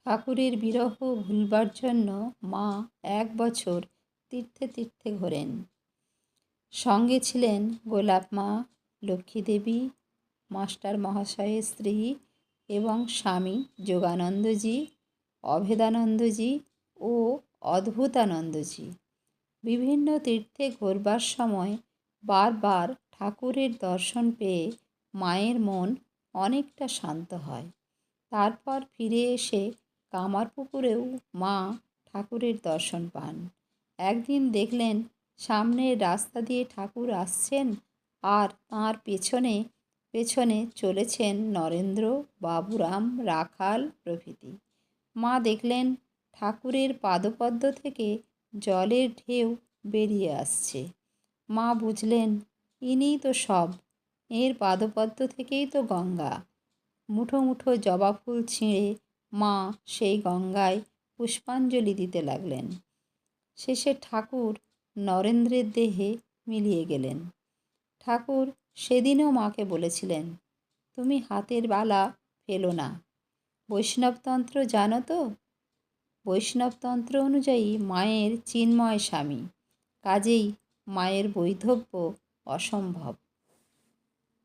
ঠাকুরের বিরহ ভুলবার জন্য মা 1 বছর তীর্থে তীর্থে ঘোরেন। সঙ্গে ছিলেন গোলাপ মা, লক্ষ্মী দেবী, মাস্টার মহাশয়ের স্ত্রী এবং স্বামী যোগানন্দজি, অভেদানন্দজি ও অদ্ভুতানন্দজি। বিভিন্ন তীর্থে ঘোরবার সময় বারবার ঠাকুরের দর্শন পেয়ে মায়ের মন অনেকটা শান্ত হয়। তারপর ফিরে এসে কামারপুকুরেও মা ঠাকুরের দর্শন পান। একদিন দেখলেন সামনের রাস্তা দিয়ে ঠাকুর আসছেন আর তাঁর পেছনে পেছনে চলেছেন নরেন্দ্র, বাবুরাম, রাখাল প্রভৃতি। মা দেখলেন ঠাকুরের পাদপদ্ম থেকে জলের ঢেউ বেরিয়ে আসছে। মা বুঝলেন ইনিই তো সব, এর পাদপদ্ম থেকেই তো গঙ্গা। মুঠো মুঠো জবা ফুল ছিঁড়ে মা সেই গঙ্গায় পুষ্পাঞ্জলি দিতে লাগলেন। শেষে ঠাকুর নরেন্দ্রের দেহে মিলিয়ে গেলেন। ঠাকুর সেদিনও মাকে বলেছিলেন, তুমি হাতের বালা ফেলো না। বৈষ্ণবতন্ত্র জানো তো? বৈষ্ণবতন্ত্র অনুযায়ী মায়ের চিন্ময় স্বামী, কাজেই মায়ের বৈধব্য অসম্ভব।